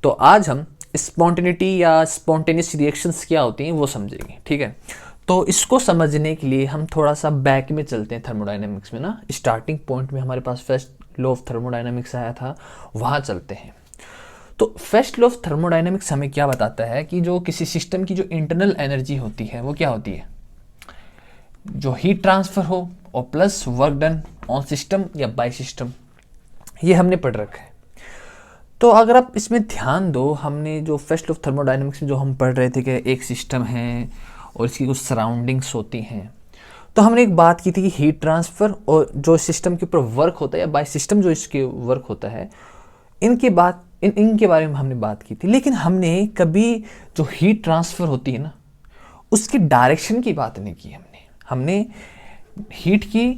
तो आज हम स्पॉन्टेनिटी या स्पॉन्टेनियस रिएक्शंस क्या होती हैं वो समझेंगे, ठीक है। तो इसको समझने के लिए हम थोड़ा सा बैक में चलते हैं थर्मोडायनेमिक्स में ना। स्टार्टिंग पॉइंट में हमारे पास फर्स्ट लॉ ऑफ थर्मोडायनेमिक्स आया था, वहाँ चलते हैं। तो फर्स्ट लॉ ऑफ थर्मोडायनेमिक्स हमें क्या बताता है कि जो किसी सिस्टम की जो इंटरनल एनर्जी होती है वो क्या होती है, जो हीट ट्रांसफर हो और plus work done on system या बाय सिस्टम, ये हमने पढ़ रखा है। तो अगर आप इसमें ध्यान दो, हमने जो फर्स्ट लॉ ऑफ थर्मोडायनेमिक्स में जो हम पढ़ रहे थे कि एक सिस्टम है और इसकी कुछ सराउंडिंग्स होती हैं, तो हमने एक बात की थी कि हीट ट्रांसफ़र और जो सिस्टम के ऊपर वर्क होता है या बाय सिस्टम जो इसके वर्क होता है, इनके बारे में हमने बात की थी। लेकिन हमने कभी जो हीट ट्रांसफ़र होती है ना, उसकी डायरेक्शन की बात नहीं की। हमने हीट की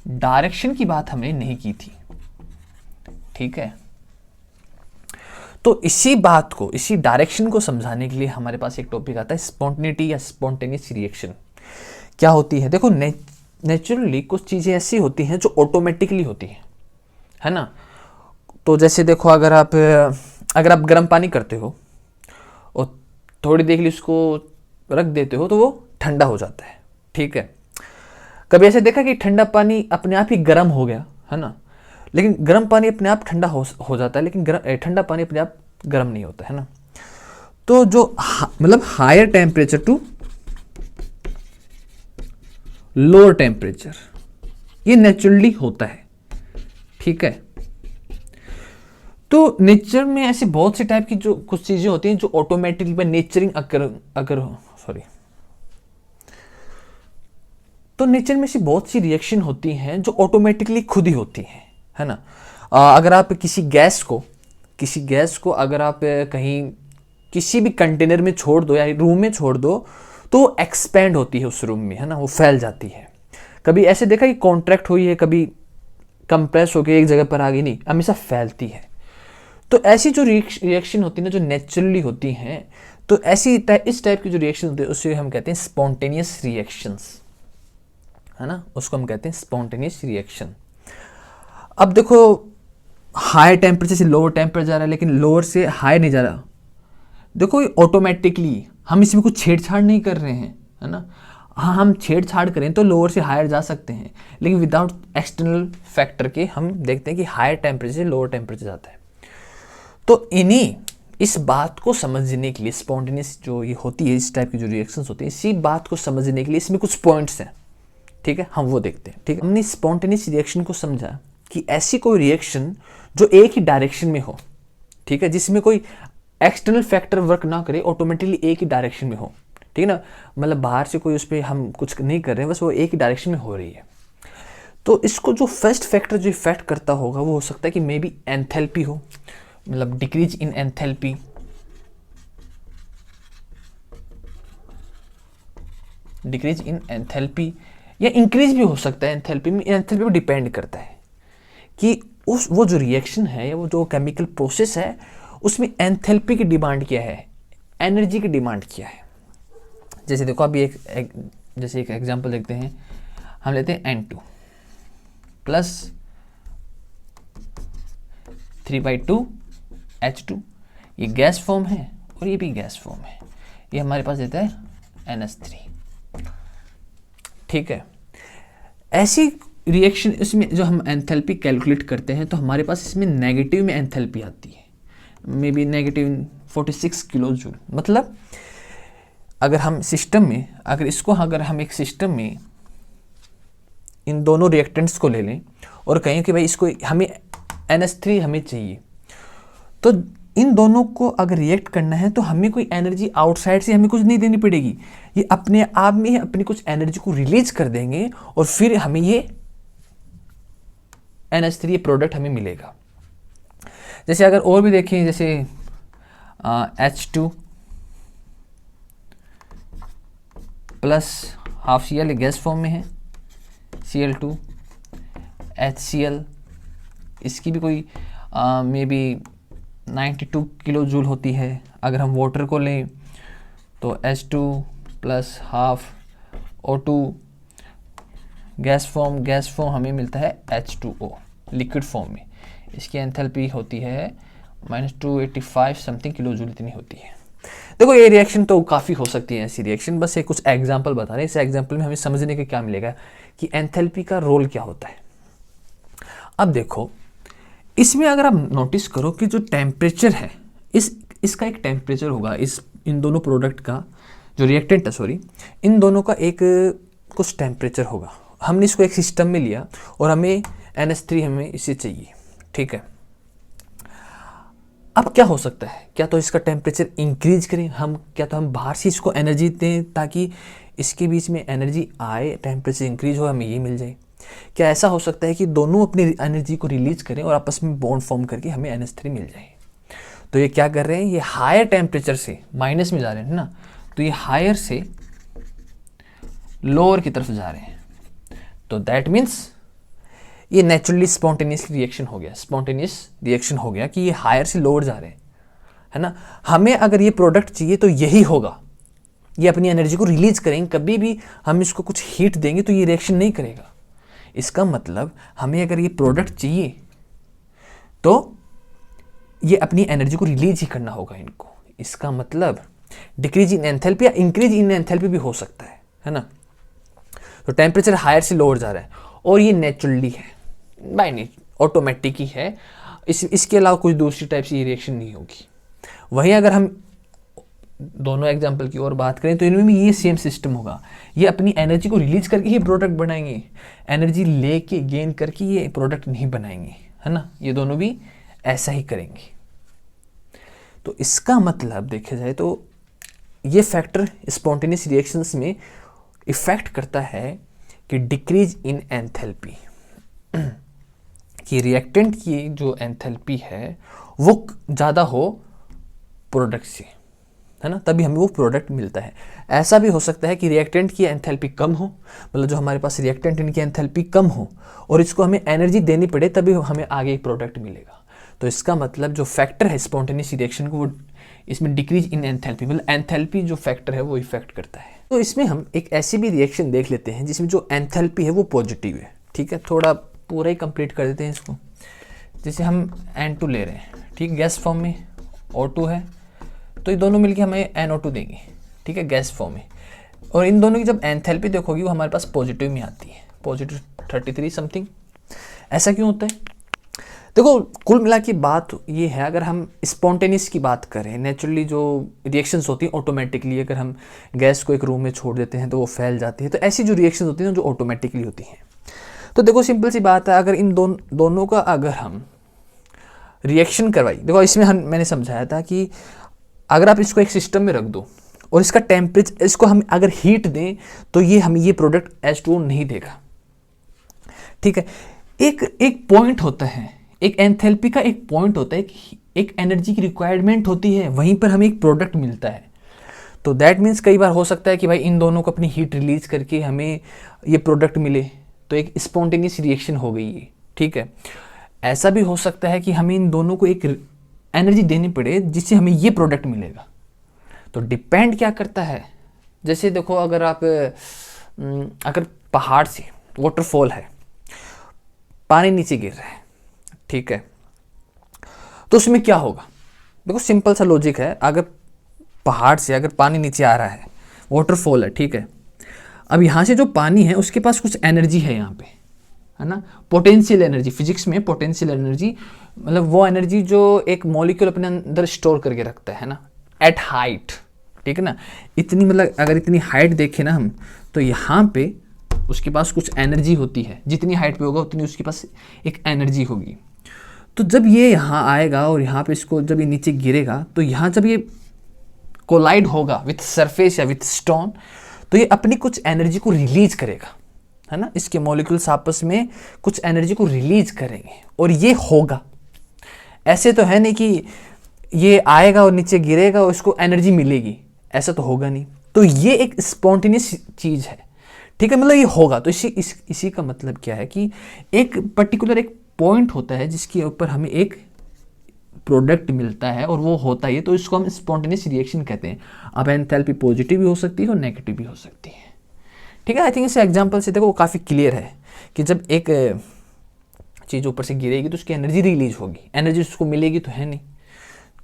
डायरेक्शन की बात हमने नहीं की थी, ठीक है। तो इसी बात को, इसी डायरेक्शन को समझाने के लिए हमारे पास एक टॉपिक आता है स्पॉन्टेनिटी या स्पॉन्टेनियस रिएक्शन क्या होती है। देखो, नेचुरली कुछ चीज़ें ऐसी होती हैं जो ऑटोमेटिकली होती हैं, है ना। तो जैसे देखो, अगर आप गर्म पानी करते हो और थोड़ी देर के लिए उसको रख देते हो तो वो ठंडा हो जाता है, ठीक है। कभी ऐसे देखा कि ठंडा पानी अपने आप ही गर्म हो गया, है ना, लेकिन गर्म पानी अपने आप ठंडा हो जाता है, लेकिन ठंडा पानी अपने आप गर्म नहीं होता, है ना। तो जो मतलब higher temperature to lower temperature, ये नेचुरली होता है, ठीक है। तो नेचर में ऐसी बहुत सी टाइप की जो कुछ चीजें होती हैं जो ऑटोमेटिकली बाय नेचरिंग तो नेचर में ऐसी बहुत सी रिएक्शन होती हैं जो ऑटोमेटिकली खुद ही होती हैं, है ना। अगर आप किसी गैस को अगर आप कहीं किसी भी कंटेनर में छोड़ दो या रूम में छोड़ दो तो वो एक्सपेंड होती है उस रूम में, है ना, वो फैल जाती है। कभी ऐसे देखा कि कॉन्ट्रैक्ट हुई है, कभी कंप्रेस होकर एक जगह पर आ गई, नहीं, हमेशा फैलती है। तो ऐसी जो रिएक्शन होती है ना, जो नेचुरली होती हैं, तो इस टाइप की जो रिएक्शन होती है उसे हम कहते हैं स्पॉन्टेनियस रिएक्शंस, है ना, उसको हम कहते हैं स्पॉन्टेनियस रिएक्शन। अब देखो, हाई टेम्परेचर से लोअर टेम्परेचर जा रहा है, लेकिन लोअर से हाई नहीं जा रहा। देखो, ये ऑटोमेटिकली, हम इसमें कुछ छेड़छाड़ नहीं कर रहे हैं, है ना। हाँ, हम छेड़छाड़ करें तो लोअर से हायर जा सकते हैं, लेकिन विदाउट एक्सटर्नल फैक्टर के हम देखते हैं कि हायर टेम्परेचर से लोअर टेम्परेचर जाता है। तो इस बात को समझने के लिए स्पॉन्टेनियस जो ये होती है, इस टाइप की जो रिएक्शंस होती है, इसी बात को समझने के लिए इसमें कुछ पॉइंट्स हैं, ठीक है, हम वो देखते हैं, ठीक है। हमने स्पॉन्टेनियस रिएक्शन को समझा कि ऐसी कोई रिएक्शन जो एक ही डायरेक्शन में हो, ठीक है, जिसमें कोई एक्सटर्नल फैक्टर वर्क ना करे, ऑटोमेटिकली एक ही डायरेक्शन में हो, ठीक है ना। मतलब बाहर से कोई उस पर हम कुछ नहीं कर रहे हैं, बस वो एक ही डायरेक्शन में हो रही है। तो इसको जो फर्स्ट फैक्टर जो इफेक्ट करता होगा वो हो सकता है कि मे बी एंथैल्पी हो, मतलब डिक्रीज इन एंथैल्पी, या इंक्रीज भी हो सकता है एंथैल्पी में। एंथैल्पी पर डिपेंड करता है कि वो जो रिएक्शन है या वो जो केमिकल प्रोसेस है उसमें एंथैल्पी की डिमांड क्या है, एनर्जी की डिमांड क्या है। जैसे देखो, अभी जैसे एक एग्जांपल देखते हैं, हम लेते हैं N2 प्लस 3/2 H2, ये गैस फॉर्म है और ये भी गैस फॉर्म है, ये हमारे पास देता है NH3, ठीक है। ऐसी रिएक्शन इसमें जो हम एंथैल्पी कैलकुलेट करते हैं तो हमारे पास इसमें नेगेटिव में एंथैल्पी आती है, मे बी -46 किलो जूल। मतलब अगर हम एक सिस्टम में इन दोनों रिएक्टेंट्स को ले लें और कहें कि भाई इसको हमें NH3 हमें चाहिए, तो इन दोनों को अगर रिएक्ट करना है तो हमें कोई एनर्जी आउटसाइड से हमें कुछ नहीं देनी पड़ेगी, ये अपने आप में ही अपनी कुछ एनर्जी को रिलीज कर देंगे और फिर हमें ये NH3 प्रोडक्ट हमें मिलेगा। जैसे अगर और भी देखें, जैसे H2 plus half Cl gas form में है, Cl2 HCl, इसकी भी कोई मे बी 92 किलो जूल होती है। अगर हम वाटर को लें तो H2 plus half O2 gas form हमें मिलता है H2O लिक्विड फॉर्म में। इसकी एंथैल्पी होती है -285 समथिंग किलो जूल इतनी होती है। देखो ये रिएक्शन तो काफ़ी हो सकती है ऐसी रिएक्शन, बस ये कुछ एग्जाम्पल बता रहे हैं। इस एग्जाम्पल में हमें समझने के क्या मिलेगा कि एंथैल्पी का रोल क्या होता है। अब देखो इसमें अगर आप नोटिस करो कि जो टेम्परेचर है इसका एक टेम्परेचर होगा, इन दोनों प्रोडक्ट का जो रिएक्टेंट है, सॉरी, इन दोनों का एक कुछ टेम्परेचर होगा। हमने इसको एक सिस्टम में लिया और हमें NH3 हमें इसे चाहिए, ठीक है। अब क्या हो सकता है, क्या तो इसका टेम्परेचर इंक्रीज करें हम, क्या तो हम बाहर से इसको एनर्जी दें ताकि इसके बीच में एनर्जी आए, टेम्परेचर इंक्रीज हो, हमें ये मिल जाए। क्या ऐसा हो सकता है कि दोनों अपनी एनर्जी को रिलीज करें और आपस में बॉन्ड फॉर्म करके हमें NH3 मिल जाए। तो ये क्या कर रहे हैं, ये हायर टेम्परेचर से माइनस में जा रहे हैं ना, तो ये हायर से लोअर की तरफ जा रहे हैं। तो दैट मीन्स ये नेचुरली स्पॉन्टेनियस रिएक्शन हो गया, स्पॉन्टेनियस रिएक्शन हो गया कि ये हायर से लोअर जा रहे हैं, है ना। हमें अगर ये प्रोडक्ट चाहिए तो यही होगा, ये अपनी एनर्जी को रिलीज करेंगे। कभी भी हम इसको कुछ हीट देंगे तो ये रिएक्शन नहीं करेगा। इसका मतलब हमें अगर ये प्रोडक्ट चाहिए तो ये एनर्जी एनर्जी को रिलीज ही करना होगा इनको। इसका मतलब डिक्रीज इन एंथैल्पी या इंक्रीज इन एंथैल्पी भी हो सकता है ना। तो टेम्परेचर हायर से लोअर जा रहा है और ये नेचुरली है, बाय नेचर ऑटोमेटिक ही है। इसके अलावा कुछ दूसरी टाइप से ये रिएक्शन नहीं होगी। वहीं अगर हम दोनों एग्जाम्पल की और बात करें तो इनमें भी ये सेम सिस्टम होगा। ये अपनी एनर्जी को रिलीज करके ही प्रोडक्ट बनाएंगे, एनर्जी लेके गेन करके ये प्रोडक्ट नहीं बनाएंगे, है ना। ये दोनों भी ऐसा ही करेंगे। तो इसका मतलब देखा जाए तो ये फैक्टर स्पॉन्टेनियस रिएक्शंस में इफेक्ट करता है कि डिक्रीज इन एंथैल्पी, कि रिएक्टेंट की जो एंथैल्पी है वो ज़्यादा हो प्रोडक्ट से, है ना, तभी हमें वो प्रोडक्ट मिलता है। ऐसा भी हो सकता है कि रिएक्टेंट की एंथैल्पी कम हो, मतलब जो हमारे पास रिएक्टेंट इनकी एंथैल्पी कम हो और इसको हमें एनर्जी देनी पड़े तभी हमें आगे एक प्रोडक्ट मिलेगा। तो इसका मतलब जो फैक्टर है स्पॉन्टेनियस रिएक्शन को, वो इसमें डिक्रीज इन एंथैल्पी, मतलब एंथैल्पी जो फैक्टर है वो इफेक्ट करता है। तो इसमें हम एक ऐसी भी रिएक्शन देख लेते हैं जिसमें जो एंथैल्पी है वो पॉजिटिव है, ठीक है। थोड़ा पूरा ही कंप्लीट कर देते हैं इसको। जैसे हम N2 ले रहे हैं, ठीक, गैस फॉर्म में, O2 है, तो ये दोनों मिलके हमें NO2 देंगे, ठीक है, गैस फॉर्म में। और इन दोनों की जब एंथैल्पी देखोगी वो हमारे पास पॉजिटिव में आती है, पॉजिटिव 33 समथिंग। ऐसा क्यों होता है? देखो कुल मिला की बात ये है, अगर हम स्पॉन्टेनियस की बात करें, नेचुरली जो रिएक्शंस होती हैं ऑटोमेटिकली, अगर हम गैस को एक रूम में छोड़ देते हैं तो वो फैल जाती है, तो ऐसी जो रिएक्शंस होती हैं जो ऑटोमेटिकली होती हैं। तो देखो सिंपल सी बात है, अगर इन दोनों का अगर हम रिएक्शन करवाई, देखो इसमें मैंने समझाया था कि अगर आप इसको एक सिस्टम में रख दो और इसका टेम्परेचर, इसको हम अगर हीट दें तो ये हमें ये प्रोडक्ट H2O नहीं देगा, ठीक है। एक पॉइंट होता है, एक एंथैल्पी का एक पॉइंट होता है, एक एनर्जी की रिक्वायरमेंट होती है, वहीं पर हमें एक प्रोडक्ट मिलता है। तो दैट मीन्स कई बार हो सकता है कि भाई इन दोनों को अपनी हीट रिलीज करके हमें ये प्रोडक्ट मिले, तो एक स्पॉन्टेनियस रिएक्शन हो गई है, ठीक है। ऐसा भी हो सकता है कि हमें इन दोनों को एक एनर्जी देनी पड़े जिससे हमें ये प्रोडक्ट मिलेगा। तो डिपेंड क्या करता है, जैसे देखो अगर आप अगर पहाड़ से वाटरफॉल है, पानी नीचे गिर रहा है, ठीक है, तो उसमें क्या होगा? देखो सिंपल सा लॉजिक है, अगर पहाड़ से अगर पानी नीचे आ रहा है, वाटरफॉल है, ठीक है, अब यहाँ से जो पानी है उसके पास कुछ एनर्जी है यहाँ पे, है ना, पोटेंशियल एनर्जी। फिजिक्स में पोटेंशियल एनर्जी मतलब वो एनर्जी जो एक मॉलिक्यूल अपने अंदर स्टोर करके रखता है ना, एट हाइट, ठीक है ना, इतनी, मतलब अगर इतनी हाइट देखें ना हम, तो यहाँ पे उसके पास कुछ एनर्जी होती है, जितनी हाइट पे होगा उतनी उसके पास एक एनर्जी होगी। तो जब ये यहाँ आएगा और यहाँ पे इसको जब ये नीचे गिरेगा, तो यहाँ जब ये कोलाइड होगा विथ सरफेस या विथ स्टोन, तो ये अपनी कुछ एनर्जी को रिलीज करेगा, है ना, इसके मॉलिक्यूल्स आपस में कुछ एनर्जी को रिलीज करेंगे और ये होगा। ऐसे तो है नहीं कि ये आएगा और नीचे गिरेगा और इसको एनर्जी मिलेगी, ऐसा तो होगा नहीं। तो ये एक स्पॉन्टेनियस चीज़ है, ठीक है, मतलब ये होगा। तो इसी का मतलब क्या है कि एक पर्टिकुलर एक पॉइंट होता है जिसके ऊपर हमें एक प्रोडक्ट मिलता है और वो होता है, तो इसको हम स्पॉन्टेनियस रिएक्शन कहते हैं। अब एंथैल्पी पॉजिटिव भी हो सकती है और नेगेटिव भी हो सकती है, ठीक है। आई थिंक इस एग्जांपल से देखो वो काफ़ी क्लियर है कि जब एक चीज़ ऊपर से गिरेगी तो उसकी एनर्जी रिलीज होगी, एनर्जी उसको मिलेगी तो है नहीं,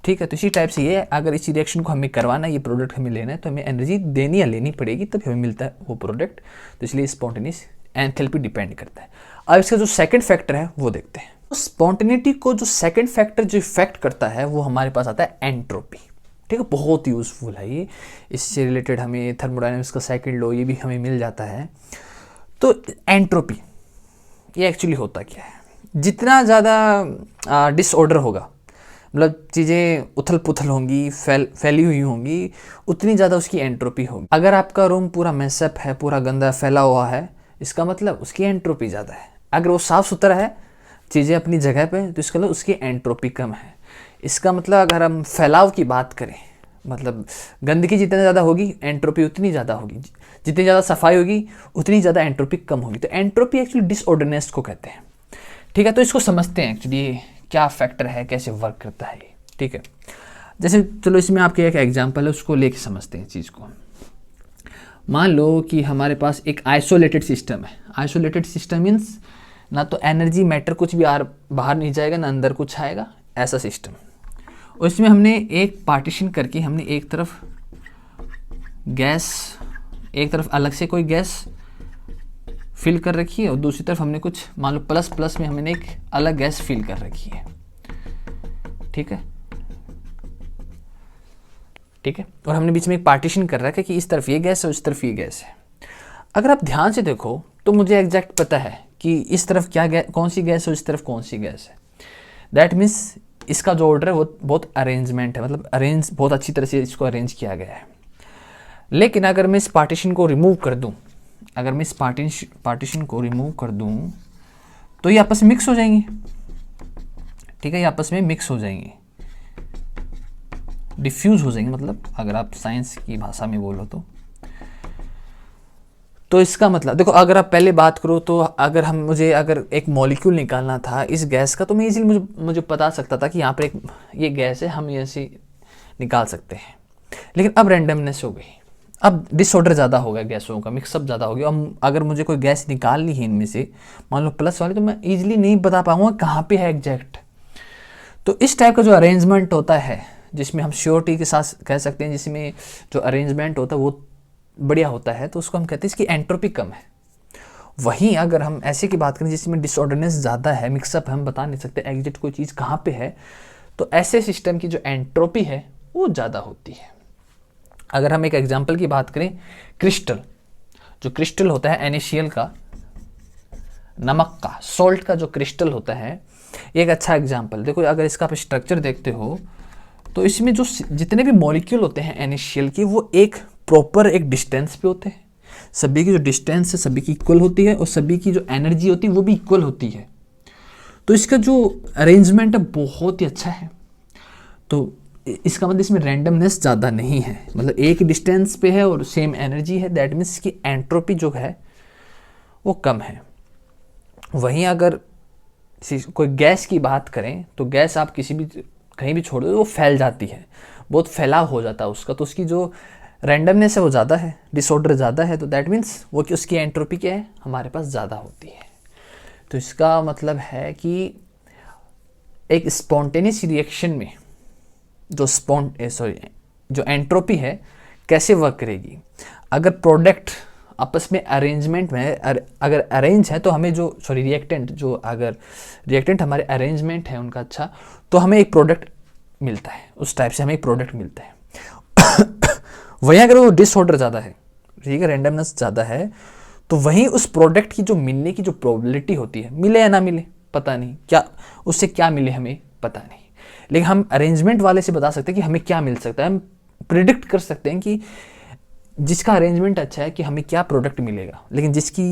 ठीक है। तो इसी टाइप से ये अगर इस रिएक्शन को हमें करवाना है, ये प्रोडक्ट हमें लेना है, तो हमें एनर्जी देनी या लेनी पड़ेगी, तब हमें मिलता है वो प्रोडक्ट। तो इसलिए स्पॉन्टेनियस एंथैल्पी डिपेंड करता है। अब इसका जो सेकंड फैक्टर है वो देखते हैं। तो स्पॉन्टेनिटी को जो सेकंड फैक्टर जो इफेक्ट करता है वो हमारे पास आता है एंट्रोपी। ठीक है, बहुत यूजफुल है ये। इससे रिलेटेड हमें थर्मोडायनेमिक्स का सेकंड लॉ ये भी हमें मिल जाता है। तो एंट्रोपी ये एक्चुअली होता क्या है, जितना ज़्यादा डिसऑर्डर होगा, मतलब चीज़ें उथल पुथल होंगी, फैली हुई होंगी, उतनी ज़्यादा उसकी एंट्रोपी होगी। अगर आपका रूम पूरा मैसअप है, पूरा गंदा फैला हुआ है, इसका मतलब उसकी एंट्रोपी ज़्यादा है। अगर वो साफ़ सुथरा है, चीज़ें अपनी जगह पे, तो इसका मतलब उसकी एंट्रोपी कम है। इसका मतलब अगर हम फैलाव की बात करें, मतलब गंदगी जितनी ज़्यादा होगी एंट्रोपी उतनी ज़्यादा होगी, जितनी ज़्यादा सफाई होगी उतनी ज़्यादा एंट्रोपी कम होगी। तो एंट्रोपी एक्चुअली डिसऑर्डरनेस को कहते हैं। ठीक है, तो इसको समझते हैं एक्चुअली क्या फैक्टर है, कैसे वर्क करता है ये। ठीक है, जैसे चलो इसमें आपके एक एग्जांपल है, उसको लेके समझते हैं चीज़ को। मान लो कि हमारे पास एक आइसोलेटेड सिस्टम है। आइसोलेटेड सिस्टम मीन्स ना तो एनर्जी मैटर कुछ भी बाहर नहीं जाएगा, ना अंदर कुछ आएगा, ऐसा सिस्टम। और इसमें हमने एक पार्टीशन करके हमने एक तरफ गैस, एक तरफ अलग से कोई गैस फिल कर रखी है, और दूसरी तरफ हमने कुछ मान लो प्लस प्लस में हमने एक अलग गैस फिल कर रखी है। ठीक है, ठीक है, और हमने बीच में एक पार्टीशन कर रखा है कि इस तरफ ये गैस है, उस तरफ ये गैस है। अगर आप ध्यान से देखो तो मुझे एग्जैक्ट पता है कि इस तरफ क्या गैस, कौन सी गैस है, उस तरफ कौन सी गैस है। दैट मीन्स इसका जो ऑर्डर है वो बहुत अरेंजमेंट है, मतलब अरेंज बहुत अच्छी तरह से इसको अरेंज किया गया है। लेकिन अगर मैं इस पार्टीशन को रिमूव कर दूं, अगर मैं इस पार्टीशन को रिमूव कर दूं, तो ये आपस में मिक्स हो जाएंगे। ठीक है, ये आपस में मिक्स हो जाएंगे, डिफ्यूज हो जाएंगे, मतलब अगर आप साइंस की भाषा में बोलो तो इसका मतलब देखो, अगर आप पहले बात करो तो अगर अगर एक मॉलिक्यूल निकालना था इस गैस का, तो मैं इजीली मुझे बता सकता था कि यहाँ पर ये गैस है, हम ऐसे निकाल सकते हैं। लेकिन अब रैंडमनेस हो गई, अब डिसऑर्डर ज़्यादा हो गया, गैसों का मिक्सअप ज़्यादा हो गया। अब अगर मुझे कोई गैस निकालनी है इनमें से, मान लो प्लस वाली, तो मैं ईजिली नहीं बता पाऊंगा कहाँ पे है एग्जैक्ट। तो इस टाइप का जो अरेंजमेंट होता है, जिसमें हम श्योरिटी के साथ कह सकते हैं, जिसमें जो अरेंजमेंट होता है वो बढ़िया होता है, तो उसको हम कहते हैं इसकी एंट्रोपी कम है। वहीं अगर हम ऐसे की बात करें जिसमें डिसऑर्डरनेस ज़्यादा है, मिक्सअप हम बता नहीं सकते एग्जैक्ट कोई चीज़ कहाँ पे है, तो ऐसे सिस्टम की जो एंट्रोपी है वो ज़्यादा होती है। अगर हम एक एग्जांपल की बात करें, क्रिस्टल, जो क्रिस्टल होता है NaCl का, नमक का, सॉल्ट का जो क्रिस्टल होता है, एक अच्छा एग्जांपल। देखो अगर इसका आप स्ट्रक्चर देखते हो तो इसमें जो जितने भी मॉलिक्यूल होते हैं NaCl के, वो एक प्रॉपर एक डिस्टेंस पे होते हैं। सभी की जो डिस्टेंस है सभी की इक्वल होती है, और सभी की जो एनर्जी होती है वो भी इक्वल होती है। तो इसका जो अरेंजमेंट है बहुत ही अच्छा है। तो इसका मतलब इसमें रैंडमनेस ज़्यादा नहीं है, मतलब एक डिस्टेंस पे है और सेम एनर्जी है। दैट मीन्स इसकी एंट्रोपी जो है वो कम है। वहीं अगर कोई गैस की बात करें तो गैस आप कहीं भी छोड़ दो वो फैल जाती है, बहुत फैलाव हो जाता है उसका, तो उसकी जो रैंडमनेस है वो ज़्यादा है, डिसऑर्डर ज़्यादा है। तो दैट मीन्स वो कि उसकी एंट्रोपी क्या है, हमारे पास ज़्यादा होती है। तो इसका मतलब है कि एक स्पॉन्टेनियस रिएक्शन में जो एंट्रोपी है कैसे वर्क करेगी। अगर प्रोडक्ट आपस में अरेंजमेंट में अगर अरेंज है, तो हमें अगर रिएक्टेंट हमारे अरेंजमेंट है उनका अच्छा, तो हमें एक प्रोडक्ट मिलता है, उस टाइप से हमें एक प्रोडक्ट मिलता है। वहीं अगर वो डिसऑर्डर ज़्यादा है, ठीक है, रैंडमनेस ज़्यादा है, तो वहीं उस प्रोडक्ट की जो मिलने की जो प्रोबेबिलिटी होती है, मिले या ना मिले पता नहीं, क्या उससे क्या मिले हमें पता नहीं, लेकिन हम अरेंजमेंट वाले से बता सकते हैं कि हमें क्या मिल सकता है। हम प्रिडिक्ट कर सकते हैं कि जिसका अरेंजमेंट अच्छा है कि हमें क्या प्रोडक्ट मिलेगा, लेकिन जिसकी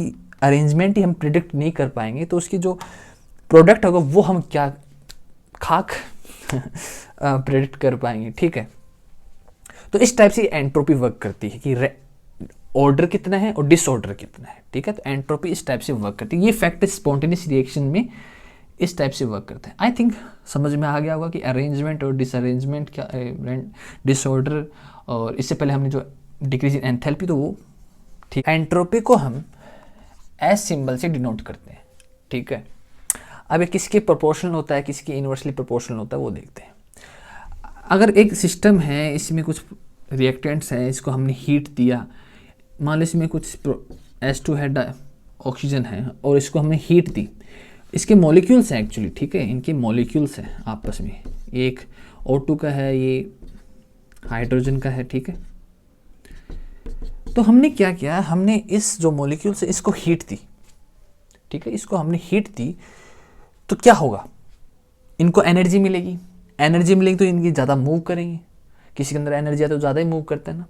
अरेंजमेंट ही हम प्रिडिक्ट नहीं कर पाएंगे, तो उसकी जो प्रोडक्ट होगा वो हम क्या खाक प्रिडिक्ट कर पाएंगे। ठीक है, तो इस टाइप से एंट्रोपी वर्क करती है कि ऑर्डर कितना है और डिसऑर्डर कितना है। ठीक है, तो एंट्रोपी इस टाइप से वर्क करती है। ये फैक्ट स्पॉन्टेनियस रिएक्शन में इस टाइप से वर्क करते हैं। आई थिंक समझ में आ गया होगा कि अरेंजमेंट और डिसअरेंजमेंट क्या, डिसऑर्डर, और इससे पहले हमने जो डिक्रीज इन एंथैल्पी, तो वो ठीक। एंट्रोपी को हम एस सिंबल से डिनोट करते हैं। ठीक है, अब ये किसके प्रोपोर्शनल होता है, किसके इनवर्सली प्रोपोर्शनल होता है वो देखते हैं। अगर एक सिस्टम है, इसमें कुछ रिएक्टेंट्स हैं, इसको हमने हीट दिया, मान लो इसमें कुछ H2 है, ऑक्सीजन है, और इसको हमने हीट दी, इसके मॉलिक्यूल्स हैं एक्चुअली, ठीक है, इनके मॉलिक्यूल्स हैं आपस में, एक O2 का है, ये हाइड्रोजन का है, ठीक है। तो हमने क्या किया, हमने इस जो मॉलिक्यूल्स है इसको हीट दी, ठीक है, इसको हमने हीट दी, तो क्या होगा, इनको एनर्जी मिलेगी, एनर्जी मिलेगी तो इनकी ज़्यादा मूव करेंगे, किसी के अंदर एनर्जी है तो ज़्यादा ही मूव करते हैं ना।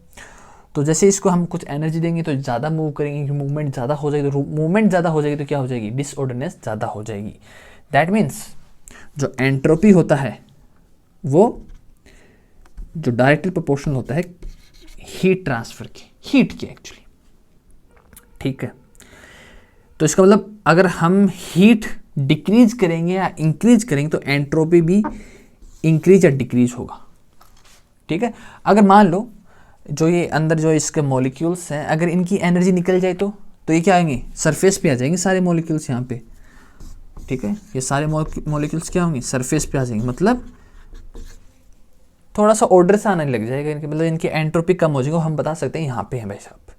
तो जैसे इसको हम कुछ एनर्जी देंगे तो ज़्यादा मूव करेंगे, मूवमेंट ज़्यादा हो जाएगी, तो मूवमेंट ज़्यादा हो जाएगी तो क्या हो जाएगी, डिसऑर्डरनेस ज़्यादा हो जाएगी। दैट मीन्स जो एंट्रोपी होता है वो जो डायरेक्टली प्रोपोर्शनल होता है हीट ट्रांसफर की, हीट की एक्चुअली, ठीक है। तो इसका मतलब अगर हम हीट डिक्रीज करेंगे या इंक्रीज करेंगे तो एंट्रोपी भी इंक्रीज या डिक्रीज होगा, ठीक है। अगर मान लो जो ये अंदर जो इसके मॉलिक्यूल्स हैं, अगर इनकी एनर्जी निकल जाए तो ये क्या आएंगे, सरफेस पे आ जाएंगे सारे मॉलिक्यूल्स यहाँ पे, ठीक है, ये सारे मॉलिक्यूल्स क्या होंगे, सरफेस पे आ जाएंगे, मतलब थोड़ा सा ऑर्डर से आने लग जाएगा इनके, मतलब इनकी एंट्रोपी कम हो जाएगी, हम बता सकते हैं यहाँ पे हैं भाई साहब।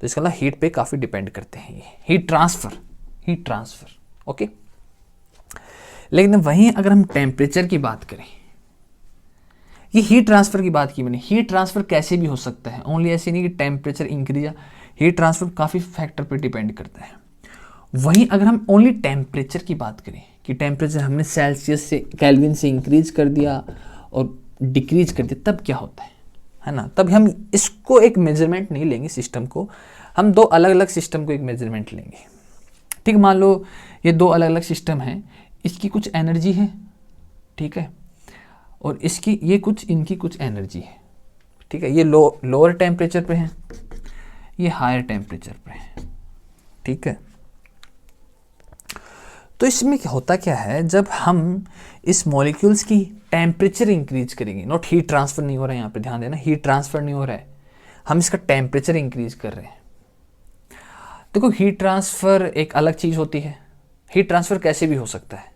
तो इसका मतलब हीट पे काफ़ी डिपेंड करते हैं ये हीट ट्रांसफ़र, ओके। लेकिन वहीं अगर हम टेम्परेचर की बात करें, ये हीट ट्रांसफ़र की बात की मैंने, हीट ट्रांसफ़र कैसे भी हो सकता है, ओनली ऐसे नहीं कि टेम्परेचर इंक्रीज, हीट ट्रांसफ़र काफ़ी फैक्टर पे डिपेंड करता है। वहीं अगर हम ओनली टेम्परेचर की बात करें कि टेम्परेचर हमने सेल्सियस से, केल्विन से इंक्रीज कर दिया और डिक्रीज कर दिया, तब क्या होता है ना, तब हम इसको एक मेजरमेंट नहीं लेंगे सिस्टम को, हम दो अलग अलग सिस्टम को एक मेजरमेंट लेंगे, ठीक। मान लो ये दो अलग अलग सिस्टम हैं, इसकी कुछ एनर्जी है, ठीक है, और इसकी ये कुछ, इनकी कुछ एनर्जी है, ठीक है, ये लोअर टेम्परेचर पे है, ये हायर टेम्परेचर पे है, ठीक है। तो इसमें क्या होता क्या है, जब हम इस मॉलिक्यूल्स की टेम्परेचर इंक्रीज करेंगे, नॉट हीट ट्रांसफर नहीं हो रहा है, यहाँ पे ध्यान देना, हीट ट्रांसफर नहीं हो रहा है, हम इसका टेम्परेचर इंक्रीज कर रहे हैं। देखो हीट ट्रांसफर एक अलग चीज़ होती है, हीट ट्रांसफर कैसे भी हो सकता है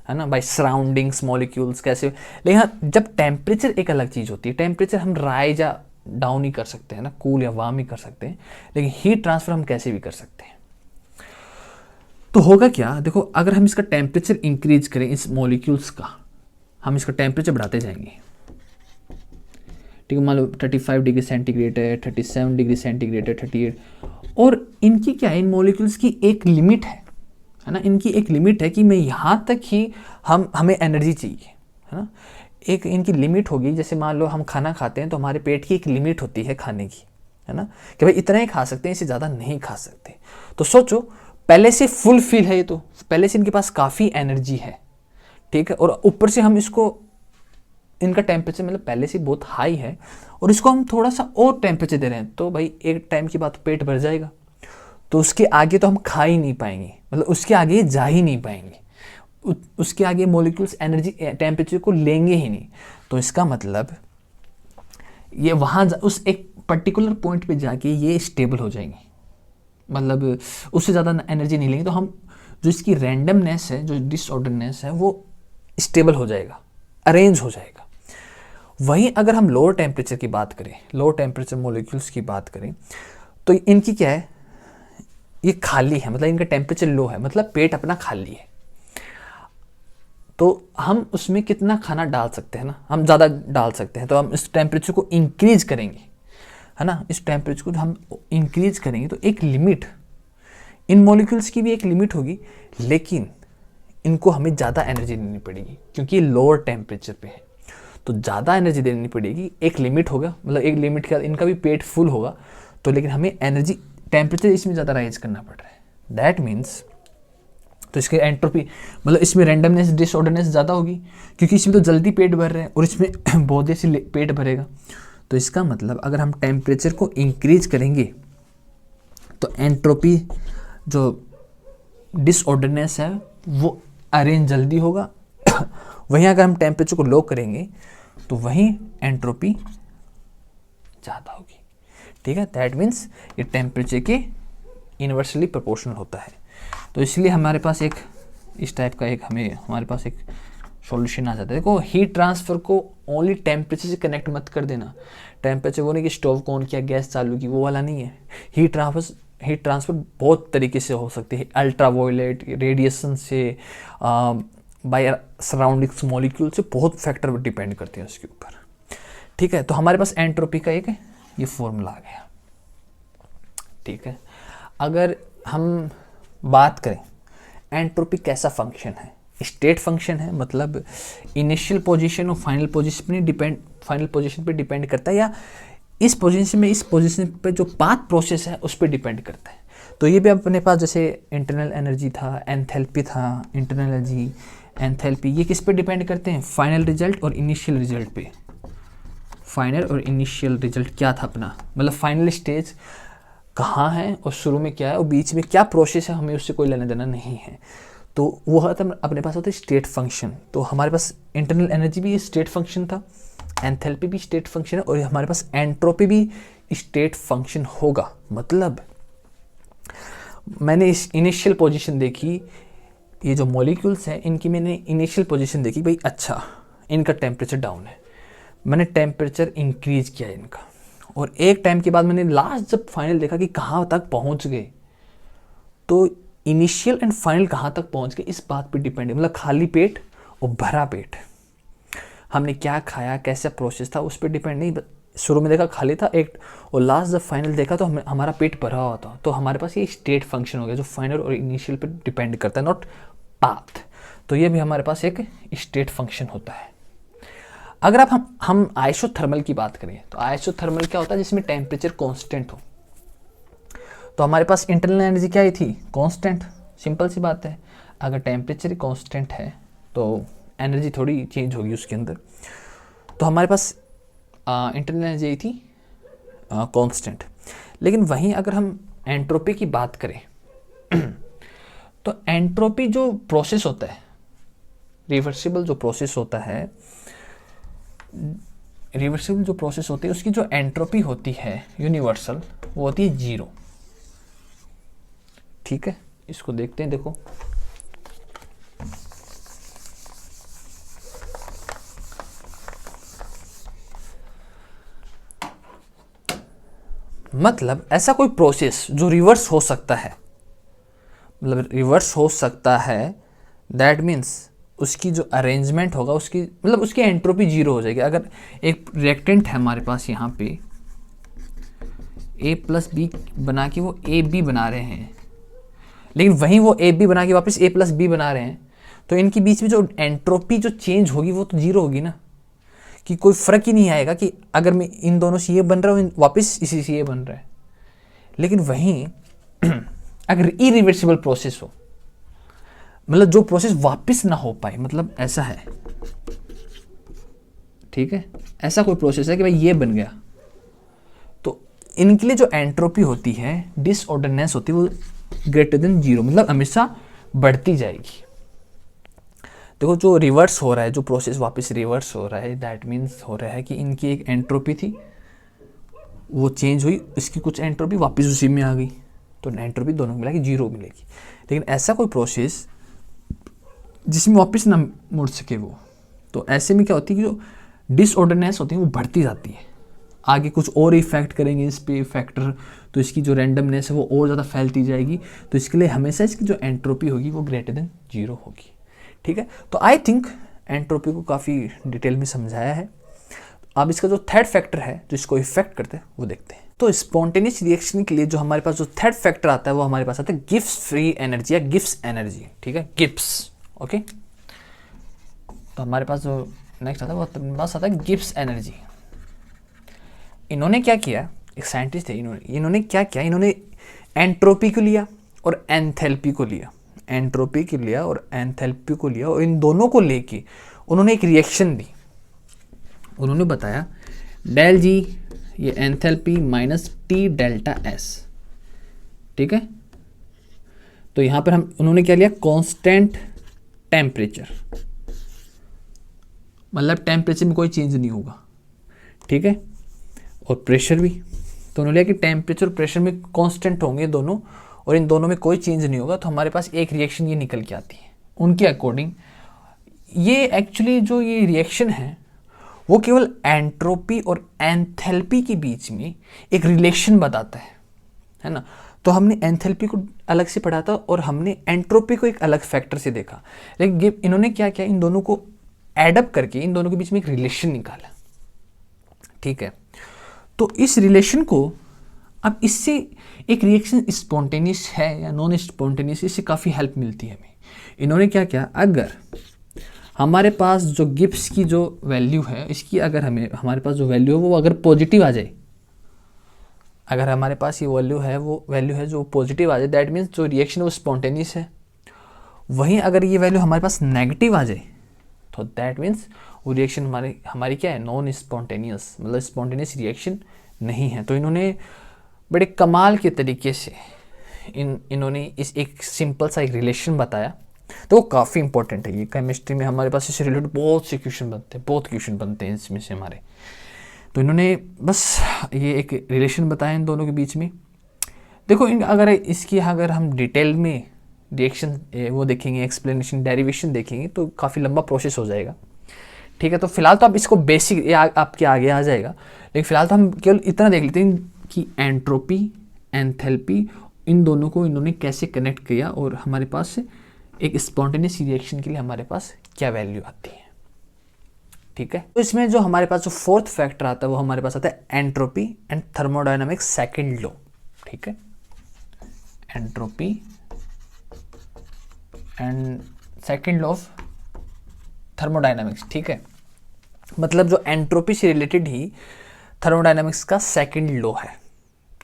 ना, बाय सराउंडिंग्स मॉलिक्यूल्स कैसे, लेकिन हाँ, जब टेम्परेचर एक अलग चीज़ होती है, टेम्परेचर हम राइज या डाउन ही कर सकते हैं ना, कूल या वार्म ही कर सकते हैं, लेकिन हीट ट्रांसफर हम कैसे भी कर सकते हैं। तो होगा क्या, देखो अगर हम इसका टेम्परेचर इंक्रीज करें, इस मॉलिक्यूल्स का हम इसका टेम्परेचर बढ़ाते जाएंगे, ठीक है, मान लो 35 डिग्री सेंटीग्रेड है, 37 डिग्री सेंटीग्रेड है, 38, और इनकी क्या है, इन मॉलिक्यूल्स की एक लिमिट है ना, इनकी एक लिमिट है कि मैं यहाँ तक ही हमें एनर्जी चाहिए, है ना, एक इनकी लिमिट होगी। जैसे मान लो हम खाना खाते हैं तो हमारे पेट की एक लिमिट होती है खाने की, है ना, कि भाई इतना ही खा सकते हैं, इससे ज़्यादा नहीं खा सकते। तो सोचो पहले से फुल फिल है ये, तो पहले से इनके पास काफ़ी एनर्जी है, ठीक है, और ऊपर से हम इसको, इनका टेम्परेचर मतलब पहले से बहुत हाई है, और इसको हम थोड़ा सा और टेम्परेचर दे रहे हैं, तो भाई एक टाइम के बाद पेट भर जाएगा, तो उसके आगे तो हम खा ही नहीं पाएंगे, मतलब उसके आगे जा ही नहीं पाएंगे, उसके आगे मॉलिक्यूल्स एनर्जी टेम्परेचर को लेंगे ही नहीं। तो इसका मतलब ये वहाँ उस एक पर्टिकुलर पॉइंट पे जाके ये स्टेबल हो जाएंगे, मतलब उससे ज़्यादा एनर्जी नहीं लेंगे, तो हम जो इसकी रैंडमनेस है, जो डिसऑर्डरनेस है, वो स्टेबल हो जाएगा, अरेंज हो जाएगा। वहीं अगर हम लोअर टेम्परेचर की बात करें, लोअर टेम्परेचर मॉलिक्यूल्स की बात करें, तो इनकी क्या है, ये खाली है, मतलब इनका टेम्परेचर लो है, मतलब पेट अपना खाली है, तो हम उसमें कितना खाना डाल सकते हैं ना, हम ज़्यादा डाल सकते हैं, तो हम इस टेम्परेचर को इंक्रीज करेंगे, है ना, इस टेम्परेचर को हम इंक्रीज करेंगे, तो एक लिमिट, इन मॉलिक्यूल्स की भी एक लिमिट होगी, लेकिन इनको हमें ज़्यादा एनर्जी देनी पड़ेगी क्योंकि ये लोअर टेम्परेचर पे है, तो ज़्यादा एनर्जी देनी पड़ेगी, एक लिमिट होगा, मतलब एक लिमिट के बाद इनका भी पेट फुल होगा, तो लेकिन हमें एनर्जी टेम्परेचर इसमें ज़्यादा राइज करना पड़ रहा है। दैट मीन्स तो इसके एंट्रोपी, मतलब इसमें रैंडमनेस डिसऑर्डरनेस ज़्यादा होगी, क्योंकि इसमें तो जल्दी पेट भर रहा है और इसमें बहुत देर से पेट भरेगा। तो इसका मतलब अगर हम टेम्परेचर को इंक्रीज करेंगे तो एंट्रोपी जो डिसऑर्डरनेस है वो अरेंज जल्दी होगा, वहीं अगर हम टेम्परेचर को लो करेंगे तो वहीं एंट्रोपी ज़्यादा होगी, ठीक है। दैट मीन्स ये टेम्परेचर के इन्वर्सली प्रोपोर्शनल होता है। तो इसलिए हमारे पास एक इस टाइप का एक हमारे पास एक सॉल्यूशन आ जाता है। देखो हीट ट्रांसफ़र को ओनली टेम्परेचर से कनेक्ट मत कर देना। टेम्परेचर वो नहीं कि स्टोव को ऑन किया गैस चालू की, वो वाला नहीं है। हीट ट्रांसफ़र बहुत तरीके से हो सकती है, अल्ट्रावायलेट रेडिएशन से, बाय सराउंडिंग्स मॉलिक्यूल से, बहुत फैक्टर डिपेंड करते हैं उसके ऊपर। ठीक है, तो हमारे पास एंट्रोपी का एक ये फॉर्मूला आ गया। ठीक है, अगर हम बात करें एंट्रोपी कैसा फंक्शन है, स्टेट फंक्शन है, मतलब इनिशियल पोजीशन और फाइनल पोजीशन पे डिपेंड करता है, या इस पोजीशन पे जो पाथ प्रोसेस है उस पर डिपेंड करता है। तो ये भी अपने पास जैसे इंटरनल एनर्जी था, एंथैल्पी था, इंटरनल एनर्जी, एंथैल्पी, ये किस पे डिपेंड करते हैं, फाइनल रिजल्ट और इनिशियल रिजल्ट पे। फाइनल और इनिशियल रिजल्ट क्या था अपना, मतलब फाइनल स्टेज कहाँ है और शुरू में क्या है और बीच में क्या प्रोसेस है, हमें उससे कोई लेना देना नहीं है। तो वो अपने पास होता है स्टेट फंक्शन। तो हमारे पास इंटरनल एनर्जी भी स्टेट फंक्शन था, एंथैल्पी भी स्टेट फंक्शन है, और हमारे पास एंट्रोपी भी स्टेट फंक्शन होगा। मतलब मैंने इस इनिशियल पोजीशन देखी, ये जो मॉलिक्यूल्स हैं इनकी मैंने इनिशियल पोजीशन देखी, भाई अच्छा इनका टेम्परेचर डाउन है, मैंने टेम्परेचर इंक्रीज किया इनका, और एक टाइम के बाद मैंने लास्ट जब फाइनल देखा कि कहाँ तक पहुँच गए, तो इनिशियल एंड फाइनल कहाँ तक पहुँच गए इस बात पे डिपेंड है। मतलब खाली पेट और भरा पेट, हमने क्या खाया, कैसा प्रोसेस था, उस पर डिपेंड नहीं। शुरू में देखा खाली था एक, और लास्ट जब फाइनल देखा तो हमारा पेट भरा हुआ था। तो हमारे पास ये स्टेट फंक्शन हो गया जो फाइनल और इनिशियल पे डिपेंड करता है, नॉट पाथ। तो ये भी हमारे पास एक स्टेट फंक्शन होता है। अगर आप हम आइसोथर्मल की बात करें, तो आइसोथर्मल क्या होता है, जिसमें टेम्परेचर कांस्टेंट हो। तो हमारे पास इंटरनल एनर्जी क्या ही थी, कांस्टेंट। सिंपल सी बात है, अगर टेम्परेचर कांस्टेंट है तो एनर्जी थोड़ी चेंज होगी उसके अंदर। तो हमारे पास इंटरनल एनर्जी आई थी कांस्टेंट। लेकिन वहीं अगर हम एंट्रोपी की बात करें तो एंट्रोपी जो प्रोसेस होता है, रिवर्सिबल जो प्रोसेस होता है, रिवर्सिबल जो प्रोसेस होती है उसकी जो एंट्रोपी होती है यूनिवर्सल, वो होती है 0। ठीक है, इसको देखते हैं। देखो मतलब ऐसा कोई प्रोसेस जो रिवर्स हो सकता है, मतलब रिवर्स हो सकता है, दैट मीन्स उसकी जो अरेंजमेंट होगा उसकी, मतलब उसकी एंट्रोपी 0 हो जाएगी। अगर एक रिएक्टेंट है हमारे पास यहाँ पे A+B बना के वो AB बना रहे हैं, लेकिन वहीं वो AB बना के वापस A+B बना रहे हैं, तो इनके बीच में जो एंट्रोपी जो चेंज होगी वो तो 0 होगी ना, कि कोई फ़र्क ही नहीं आएगा कि अगर मैं इन दोनों से ये बन रहा हूँ वापस इसी से ये बन रहा है। लेकिन वहीं अगर इरिवर्सिबल प्रोसेस हो, मतलब जो प्रोसेस वापस ना हो पाए, मतलब ऐसा है, ठीक है, ऐसा कोई प्रोसेस है कि भाई ये बन गया, तो इनके लिए जो एंट्रोपी होती है, डिसऑर्डरनेस होती है, वो ग्रेटर देन 0, मतलब हमेशा बढ़ती जाएगी। देखो जो रिवर्स हो रहा है, जो प्रोसेस वापस रिवर्स हो रहा है, दैट मीन्स हो रहा है कि इनकी एक एंट्रोपी थी वो चेंज हुई, इसकी कुछ एंट्रोपी वापस उसी में आ गई, तो एंट्रोपी दोनों मिलाएगी 0 मिलेगी। लेकिन ऐसा कोई प्रोसेस जिसमें वापस ना मुड़ सके वो, तो ऐसे में क्या होती है कि जो डिसऑर्डरनेस होती है वो बढ़ती जाती है, आगे कुछ और इफेक्ट करेंगे इस पे फैक्टर, तो इसकी जो रैंडमनेस है वो और ज़्यादा फैलती जाएगी। तो इसके लिए हमेशा इसकी जो एंट्रोपी होगी वो ग्रेटर देन 0 होगी। ठीक है, तो आई थिंक एंट्रोपी को काफ़ी डिटेल में समझाया है। अब इसका जो थर्ड फैक्टर है जो इसको इफेक्ट करते हैं वो देखते हैं। तो स्पॉन्टेनियस रिएक्शन के लिए जो हमारे पास जो थर्ड फैक्टर आता है वो हमारे पास आता है गिब्स फ्री एनर्जी या गिब्स एनर्जी। ठीक है, गिब्स। ओके, तो हमारे पास जो नेक्स्ट आता है वो हमारे पास आता है गिब्स एनर्जी। इन्होंने क्या किया, एक साइंटिस्ट थे, इन्होंने क्या किया, इन्होंने एंट्रोपी को लिया और एंथैल्पी को लिया, एंट्रोपी को लिया और एंथैल्पी को लिया, और इन दोनों को लेके उन्होंने एक रिएक्शन दी। उन्होंने बताया डेल जी ये enthalpy minus T delta S. ठीक है, तो यहाँ पर उन्होंने क्या लिया, कांस्टेंट टेम्परेचर, मतलब टेम्परेचर में कोई चेंज नहीं होगा। ठीक है, और प्रेशर भी, तो उन्होंने लिया कि टेम्परेचर और प्रेशर में कांस्टेंट होंगे दोनों, और इन दोनों में कोई चेंज नहीं होगा। तो हमारे पास एक रिएक्शन ये निकल के आती है उनके अकॉर्डिंग। ये एक्चुअली जो ये रिएक्शन है वो केवल एंट्रोपी और एंथैल्पी के बीच में एक रिलेशन बताता है ना। तो हमने एंथैल्पी को अलग से पढ़ा था और हमने एंट्रोपी को एक अलग फैक्टर से देखा, लेकिन इन्होंने क्या किया, इन दोनों को एडअप करके इन दोनों के बीच में एक रिलेशन निकाला। ठीक है, तो इस रिलेशन को अब इससे एक रिएक्शन स्पॉन्टेनियस है या नॉन स्पॉन्टेनियस, इससे काफ़ी हेल्प मिलती है हमें। इन्होंने क्या किया, अगर हमारे पास जो गिब्स की जो वैल्यू है इसकी अगर हमारे पास जो वैल्यू है वो अगर पॉजिटिव आ जाए, अगर हमारे पास ये वो वैल्यू है जो पॉजिटिव आ जाए, दैट मीन्स जो रिएक्शन है वो स्पॉन्टेनियस है। वहीं अगर ये वैल्यू हमारे पास नेगेटिव आ जाए तो दैट मीन्स वो रिएक्शन हमारी क्या है, नॉन स्पॉन्टेनियस, मतलब स्पॉन्टेनियस रिएक्शन नहीं है। तो इन्होंने बड़े कमाल के तरीके से इन्होंने इस एक सिंपल सा एक रिलेशन बताया। तो वो काफ़ी इंपॉर्टेंट है, ये केमिस्ट्री में हमारे पास इससे रिलेटेड बहुत क्वेश्चन बनते हैं इसमें से हमारे। तो इन्होंने बस ये एक रिलेशन बताया इन दोनों के बीच में। देखो अगर हम डिटेल में रिएक्शन वो देखेंगे, एक्सप्लेनेशन, डेरिवेशन देखेंगे तो काफ़ी लंबा प्रोसेस हो जाएगा। ठीक है, तो फिलहाल तो आप इसको बेसिक आपके आगे आ जाएगा, लेकिन फिलहाल तो हम केवल इतना देख लेते हैं कि एंट्रोपी, एंथैल्पी, इन दोनों को इन्होंने कैसे कनेक्ट किया और हमारे पास एक स्पॉन्टेनियस रिएक्शन के लिए हमारे पास क्या वैल्यू आती है। ठीक है, तो इसमें जो हमारे पास जो फोर्थ फैक्टर आता है वो हमारे पास आता है entropy and thermodynamics second law. ठीक है, entropy and second law of thermodynamics. ठीक है, मतलब जो एंट्रोपी से रिलेटेड ही थर्मोडायनामिक्स का सेकंड लॉ है।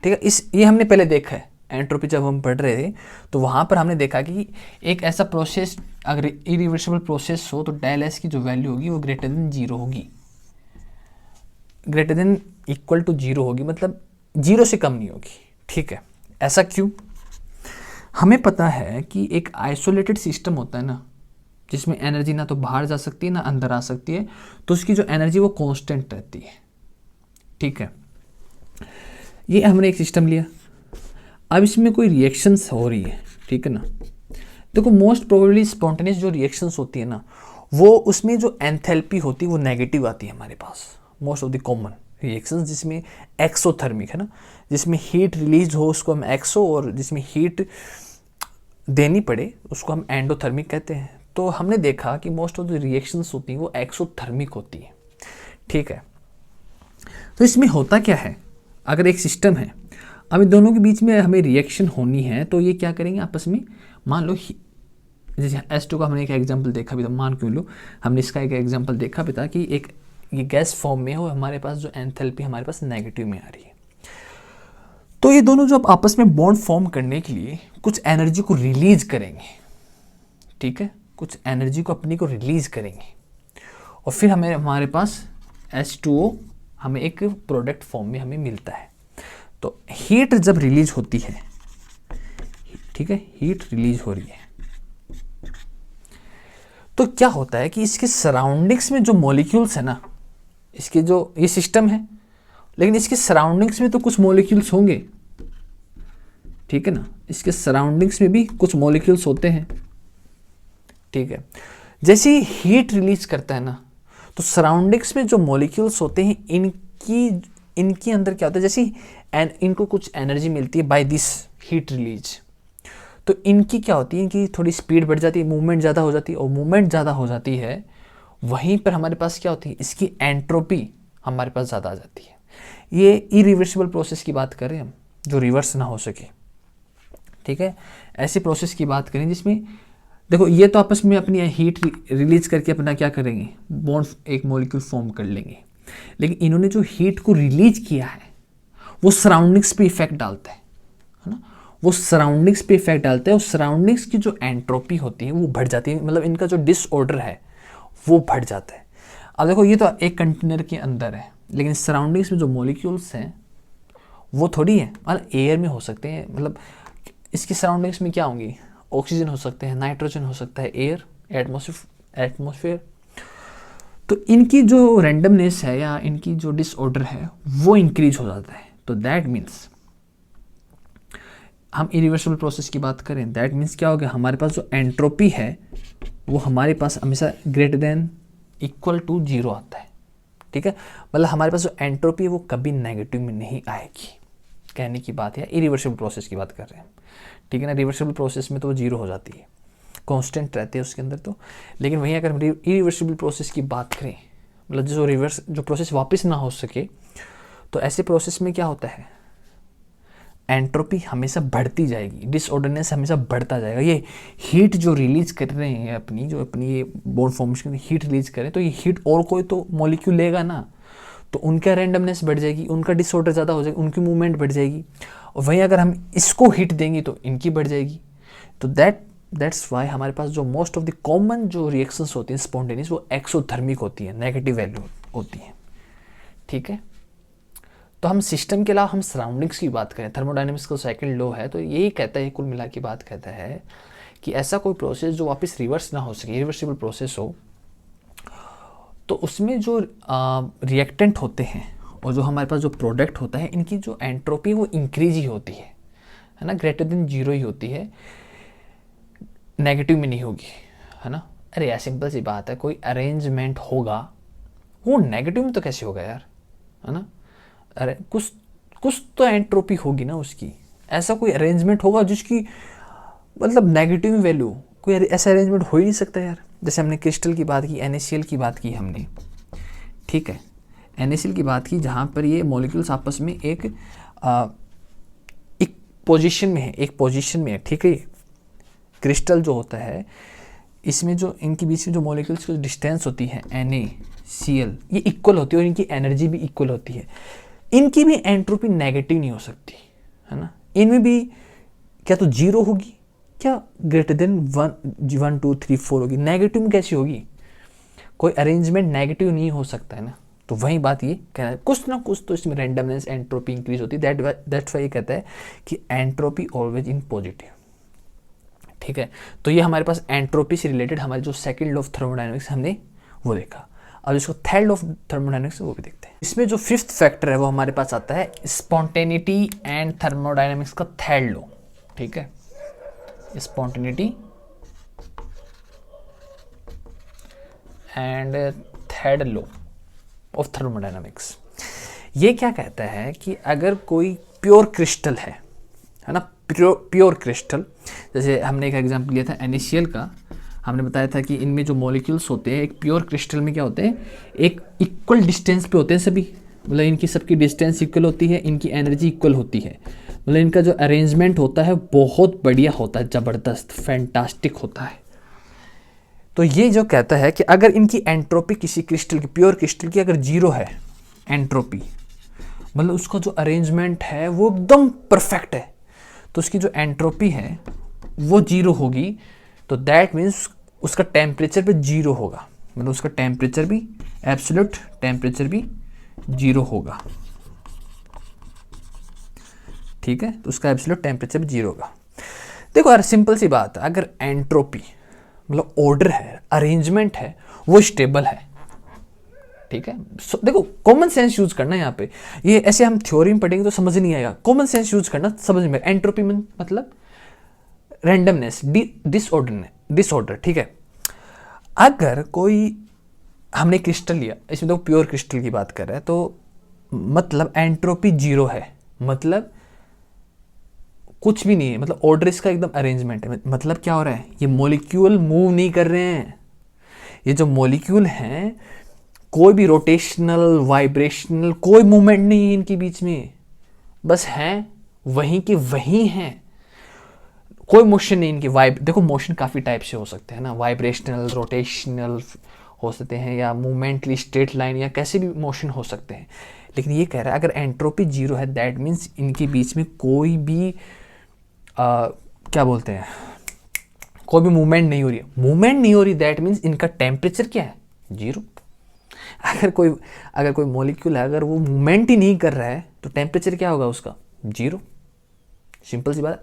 ठीक है, ये हमने पहले देखा है, एंट्रोपी जब हम पढ़ रहे थे तो वहाँ पर हमने देखा कि एक ऐसा प्रोसेस अगर इरिवर्सिबल प्रोसेस हो तो डेल एस की जो वैल्यू होगी वो ग्रेटर देन जीरो होगी, greater than equal to zero होगी, मतलब जीरो से कम नहीं होगी। ठीक है, ऐसा क्यों? हमें पता है कि एक आइसोलेटेड सिस्टम होता है ना, जिसमें एनर्जी ना तो बाहर जा सकती है ना अंदर आ सकती है, तो उसकी जो एनर्जी वो कांस्टेंट रहती है। ठीक है, ये हमने एक सिस्टम लिया, अब इसमें कोई रिएक्शंस हो रही है। ठीक है ना, देखो मोस्ट प्रोबेबली स्पॉन्टेनियस जो रिएक्शंस होती है ना, वो उसमें जो एंथैल्पी होती है वो नेगेटिव आती है हमारे पास। Most of the common reactions जिसमें एक्सोथर्मिक है ना, जिसमें हीट रिलीज हो उसको हम एक्सो, और जिसमें हीट देनी पड़े उसको हम एंडोथर्मिक कहते हैं। तो हमने देखा कि मोस्ट ऑफ द रिएक्शंस होती हैं वो एक्सोथर्मिक होती है। ठीक है, तो इसमें होता क्या है, अगर एक सिस्टम है, अब इन दोनों के बीच में हमें रिएक्शन होनी है तो ये क्या करेंगे आपस में, मान लो जैसे S2 का हमने एक एग्जांपल देखा भी था, मान क्यों लो हमने इसका एक एग्जांपल देखा भी था कि एक ये गैस फॉर्म में हो, हमारे पास जो एंथैल्पी हमारे पास नेगेटिव में आ रही है। तो ये दोनों जो आपस में बॉन्ड फॉर्म करने के लिए कुछ एनर्जी को रिलीज करेंगे। ठीक है, कुछ एनर्जी को अपनी को रिलीज करेंगे और फिर हमारे पास H2O हमें एक प्रोडक्ट फॉर्म में हमें मिलता है। तो हीट जब रिलीज होती है, ठीक है, हीट रिलीज हो रही है, तो क्या होता है कि इसके सराउंडिंग्स में जो मॉलिक्यूल्स है ना, इसके जो ये सिस्टम है, लेकिन इसके सराउंडिंग्स में तो कुछ मॉलिक्यूल्स होंगे। ठीक है ना, इसके सराउंडिंग्स में भी कुछ मॉलिक्यूल्स होते हैं। ठीक है, जैसे ही हीट रिलीज करता है ना, तो सराउंडिंग्स में जो मॉलिक्यूल्स होते हैं इनके अंदर क्या होता है, जैसे इनको कुछ एनर्जी मिलती है बाय दिस हीट रिलीज, तो इनकी क्या होती है, इनकी थोड़ी स्पीड बढ़ जाती है, मूवमेंट ज़्यादा हो जाती है, और मूवमेंट ज़्यादा हो जाती है वहीं पर हमारे पास क्या होती है, इसकी एंट्रोपी हमारे पास ज़्यादा आ जाती है। ये इरिवर्सिबल प्रोसेस की बात करें हम, जो रिवर्स ना हो सके। ठीक है, ऐसे प्रोसेस की बात करें जिसमें देखो ये तो आपस में अपनी हीट रिलीज करके अपना क्या करेंगे, बॉन्ड एक मॉलिक्यूल फॉर्म कर लेंगे, लेकिन इन्होंने जो हीट को रिलीज किया है वो सराउंडिंग्स पे इफेक्ट डालता है ना, वो सराउंडिंग्स पे इफेक्ट डालता है, और सराउंडिंग्स की जो एंट्रोपी होती है वो बढ़ जाती है, मतलब इनका जो डिसऑर्डर है वो बढ़ जाता है। अब देखो ये तो एक कंटेनर के अंदर है, लेकिन सराउंडिंग्स में जो मॉलिक्यूल्स हैं वो थोड़ी है, मतलब एयर में हो सकते हैं, मतलब इसकी सराउंडिंग्स में क्या होंगी, ऑक्सीजन हो सकते हैं, नाइट्रोजन हो सकता है, एयर, एटमॉस्फेयर। तो इनकी जो रैंडमनेस है या इनकी जो डिसऑर्डर है वो इंक्रीज हो जाता है। तो दैट मीन्स हम इरिवर्सिबल प्रोसेस की बात करें, दैट मीन्स क्या हो गया, हमारे पास जो एंट्रोपी है वो हमारे पास हमेशा greater than equal to zero आता है, ठीक है। मतलब हमारे पास जो एंट्रोपी है वो कभी नेगेटिव में नहीं आएगी, कहने की बात है। इरिवर्सिबल प्रोसेस की बात कर रहे हैं, ठीक है ना। रिवर्सिबल प्रोसेस में तो वो जीरो हो जाती है, कांस्टेंट रहते हैं उसके अंदर तो। लेकिन वहीं अगर हम इरिवर्सिबल प्रोसेस की बात करें, मतलब जो प्रोसेस वापस ना हो सके, तो ऐसे प्रोसेस में क्या होता है, एंट्रोपी हमेशा बढ़ती जाएगी, डिसऑर्डरनेस हमेशा बढ़ता जाएगा। ये हीट जो रिलीज कर रहे हैं अपनी ये बॉन्ड फॉर्मेशन में हीट रिलीज करें, तो ये हीट और कोई तो मॉलिक्यूल लेगा ना, तो उनका रैंडमनेस बढ़ जाएगी, उनका डिसऑर्डर ज़्यादा हो जाएगी, उनकी मूवमेंट बढ़ जाएगी। और वहीं अगर हम इसको हीट देंगे तो इनकी बढ़ जाएगी। तो दैट्स वाई हमारे पास जो मोस्ट ऑफ द कॉमन जो रिएक्शंस होती हैं स्पॉन्टेनियस, वो एक्सोथर्मिक होती है, नेगेटिव वैल्यू होती है, ठीक है। तो हम सिस्टम के अलावा हम सराउंडिंग्स की बात करें, थर्मोडायनेमिक्स का सेकंड लॉ है, तो यही कहता है, कुल मिला की बात कहता है कि ऐसा कोई प्रोसेस जो वापस रिवर्स ना हो सके, इरिवर्सिबल प्रोसेस हो, तो उसमें जो रिएक्टेंट होते हैं और जो हमारे पास जो प्रोडक्ट होता है, इनकी जो एंट्रोपी वो इंक्रीज ही होती है ना, ग्रेटर देन जीरो ही होती है, नेगेटिव में नहीं होगी, है ना। अरे यार सिंपल सी बात है, कोई अरेंजमेंट होगा वो नेगेटिव में तो कैसे होगा यार, है ना। अरे कुछ तो एंट्रोपी होगी ना उसकी, ऐसा कोई अरेंजमेंट होगा जिसकी मतलब नेगेटिव वैल्यू, कोई ऐसा अरेंजमेंट हो ही नहीं सकता यार। जैसे हमने क्रिस्टल की बात की, NaCl की बात की हमने, ठीक है, NaCl की बात की, जहाँ पर ये मॉलिक्यूल्स आपस में एक पोजीशन में है, ठीक है। क्रिस्टल जो होता है, इसमें जो इनके बीच में जो मॉलिक्यूल्स की डिस्टेंस होती है NaCl, ये इक्वल होती है और इनकी एनर्जी भी इक्वल होती है। इनकी भी एंट्रोपी नेगेटिव नहीं हो सकती, है ना। इनमें भी क्या तो जीरो होगी, क्या ग्रेटर देन 1 2 3 4 होगी, नेगेटिव में कैसी होगी, कोई अरेंजमेंट नेगेटिव नहीं हो सकता है ना। तो वही बात ये कहना है, कुछ ना कुछ तो इसमें रैंडमनेस एंट्रोपी इंक्रीज होती है, दैट्स वाई ये कहता है कि एंट्रोपी ऑलवेज इन पॉजिटिव, ठीक है। तो ये हमारे पास एंट्रोपी से रिलेटेड हमारे जो सेकंड लॉ ऑफ थर्मोडायनेमिक्स हमने वो देखा। अब इसको थर्ड लॉ ऑफ थर्मोडायनेमिक्स वो भी देखते हैं। इसमें जो फिफ्थ फैक्टर है वो हमारे पास आता है स्पॉन्टेनिटी एंड थर्मोडायनेमिक्स का थर्ड लॉ, ठीक है। Spontaneity and third law of thermodynamics, ये क्या कहता है कि अगर कोई प्योर क्रिस्टल है ना, प्योर क्रिस्टल, जैसे हमने एक एग्जांपल लिया था NaCl का, हमने बताया था कि इनमें जो मॉलिक्यूल्स होते हैं एक प्योर क्रिस्टल में क्या होते हैं, एक इक्वल डिस्टेंस पे होते हैं सभी, मतलब इनकी सबकी डिस्टेंस इक्वल होती है, इनकी एनर्जी इक्वल होती है, मतलब इनका जो अरेंजमेंट होता है बहुत बढ़िया होता है, ज़बरदस्त फैंटास्टिक होता है। तो ये जो कहता है कि अगर इनकी एंट्रोपी किसी क्रिस्टल की, प्योर क्रिस्टल की अगर जीरो है एंट्रोपी, मतलब उसका जो अरेंजमेंट है वो एकदम परफेक्ट है, तो उसकी जो एंट्रोपी है वो जीरो होगी, तो दैट मीन्स उसका टेम्परेचर भी जीरो होगा, मतलब उसका टेम्परेचर भी, एब्सोल्यूट टेम्परेचर भी जीरो होगा, ठीक है। तो उसका एब्सोल्यूट टेम्परेचर भी जीरो होगा। देखो यार सिंपल सी बात है, अगर एंट्रोपी मतलब ऑर्डर है, अरेंजमेंट है, वो स्टेबल है, ठीक है। देखो कॉमन सेंस यूज करना है यहाँ पे, ये ऐसे हम थ्योरी में पढ़ेंगे तो समझ नहीं आएगा, कॉमन सेंस यूज करना समझ में। एंट्रोपी में मतलब रैंडमनेस, डिसऑर्डर, ठीक है। अगर कोई हमने क्रिस्टल लिया, इसमें तो प्योर क्रिस्टल की बात कर रहे हैं, तो मतलब एंट्रोपी जीरो है, मतलब कुछ भी नहीं है, मतलब ऑर्डर इसका एकदम अरेंजमेंट है। मतलब क्या हो रहा है, ये मॉलिक्यूल मूव नहीं कर रहे हैं, ये जो मॉलिक्यूल हैं कोई भी रोटेशनल वाइब्रेशनल कोई मूवमेंट नहीं है इनके बीच में, बस हैं वहीं के वहीं हैं, कोई मोशन नहीं इनकी। देखो मोशन काफ़ी टाइप से हो सकते हैं ना, वाइब्रेशनल, रोटेशनल हो सकते हैं, या मूवमेंटली स्ट्रेट लाइन, या कैसे भी मोशन हो सकते हैं। लेकिन ये कह रहा है अगर एंट्रोपी जीरो है, दैट मीन्स इनके बीच में कोई भी क्या बोलते हैं, कोई भी मूवमेंट नहीं हो रही है। मूवमेंट नहीं हो रही दैट मीन्स इनका टेम्परेचर क्या है, जीरो। अगर कोई मॉलिक्यूल है, अगर वो मूवमेंट ही नहीं कर रहा है, तो टेम्परेचर क्या होगा उसका, जीरो। सिंपल सी बात,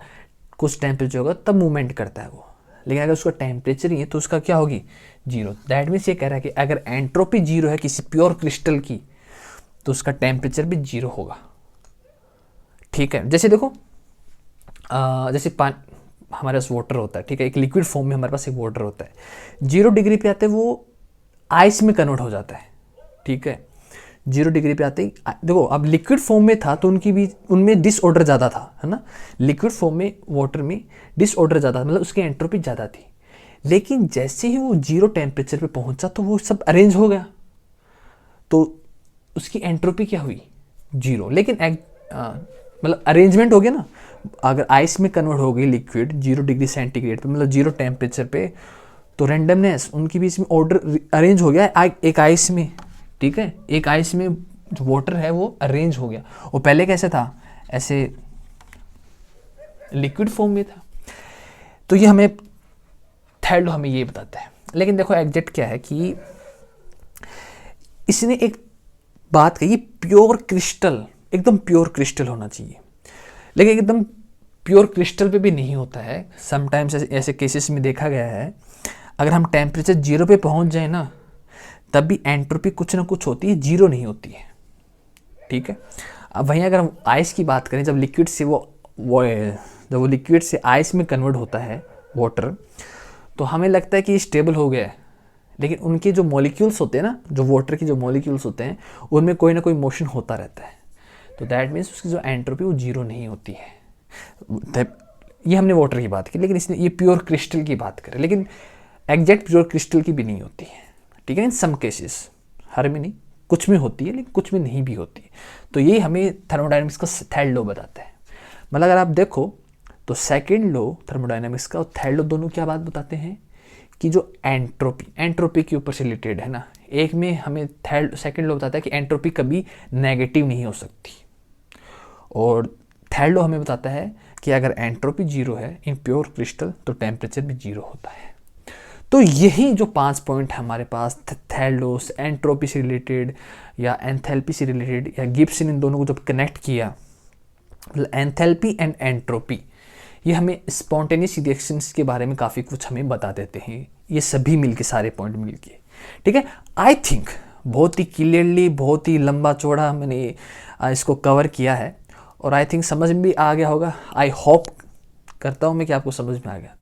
कुछ टेम्परेचर होगा तब मूवमेंट करता है वो, लेकिन अगर उसका टेम्परेचर ही है तो उसका क्या होगी, जीरो। दैट मीन्स ये कह रहा है कि अगर एंट्रोपी जीरो है किसी प्योर क्रिस्टल की, तो उसका टेम्परेचर भी जीरो होगा, ठीक है। जैसे देखो जैसे हमारे पास वाटर होता है, ठीक है, एक लिक्विड फॉर्म में हमारे पास एक वाटर होता है, 0 डिग्री पे आते वो आइस में कन्वर्ट हो जाता है, ठीक है। 0 डिग्री पे आते ही देखो, अब लिक्विड फॉर्म में था तो उनमें डिसऑर्डर ज़्यादा था, है ना। लिक्विड फॉर्म में वाटर में डिसऑर्डर ज़्यादा, मतलब उसकी एंट्रोपी ज़्यादा थी। लेकिन जैसे ही वो 0 टेम्परेचर पे पहुंचा तो वो सब अरेंज हो गया, तो उसकी एंट्रोपी क्या हुई, 0। लेकिन मतलब अरेंजमेंट हो गया ना। अगर आइस में कन्वर्ट हो गई लिक्विड 0 डिग्री सेंटीग्रेड पे, मतलब 0 टेम्परेचर पे, तो रेंडमनेस उनके बीच में ऑर्डर अरेंज हो गया एक आइस में, ठीक है। एक आइस में जो वाटर है वो अरेंज हो गया। वो पहले कैसे था, ऐसे लिक्विड फॉर्म में था। तो ये हमें थर्ड लॉ हमें ये बताता है। लेकिन देखो एग्जैक्ट क्या है कि इसने एक बात कही, प्योर क्रिस्टल, एकदम प्योर क्रिस्टल होना चाहिए। लेकिन एकदम प्योर क्रिस्टल पे भी नहीं होता है। समटाइम्स ऐसे केसेस में देखा गया है, अगर हम टेम्परेचर 0 पे पहुंच जाए ना, तब भी एंट्रोपी कुछ ना कुछ होती है, 0 नहीं होती है, ठीक है। अब वहीं अगर हम आइस की बात करें, जब लिक्विड से जब वो लिक्विड से आइस में कन्वर्ट होता है वाटर, तो हमें लगता है कि स्टेबल हो गया है। लेकिन उनके जो मॉलिक्यूल्स होते हैं ना, जो वाटर के जो मॉलिक्यूल्स होते हैं, उनमें कोई ना कोई मोशन होता रहता है। तो दैट मीन्स उसकी जो एंट्रोपी वो 0 नहीं होती है। ये हमने वाटर की बात की, लेकिन इसने ये प्योर क्रिस्टल की बात करें, लेकिन एग्जैक्ट प्योर क्रिस्टल की भी नहीं होती है, ठीक है। इन सम केसेस, हर में नहीं, कुछ में होती है लेकिन कुछ में नहीं भी होती है। तो ये हमें थर्मोडायनेमिक्स का थर्ड लॉ बताता है। मतलब अगर आप देखो तो सेकेंड लॉ थर्मोडायनेमिक्स का और थर्ड लॉ दोनों क्या बात बताते हैं कि जो एंट्रोपी के ऊपर से रिलेटेड है ना। एक में हमें सेकेंड लॉ बताता है कि एंट्रोपी कभी नेगेटिव नहीं हो सकती, और थर्ड लॉ हमें बताता है कि अगर एंट्रोपी 0 है इन प्योर क्रिस्टल तो टेम्परेचर भी 0 होता है। तो यही जो 5 पॉइंट है हमारे पास, थर्ड लॉ एंट्रोपी से रिलेटेड या एंथैल्पी से रिलेटेड, या गिब्स ने इन दोनों को जब कनेक्ट किया, मतलब एंथैल्पी एंड एंट्रोपी, ये हमें स्पॉन्टेनियस रिएक्शंस के बारे में काफ़ी कुछ हमें बता देते हैं, ये सभी मिलके, सारे पॉइंट मिलके, ठीक है। आई थिंक बहुत ही क्लियरली, बहुत ही लंबा चौड़ा मैंने इसको कवर किया है, और आई थिंक समझ में भी आ गया होगा। आई होप करता हूँ मैं कि आपको समझ में आ गया।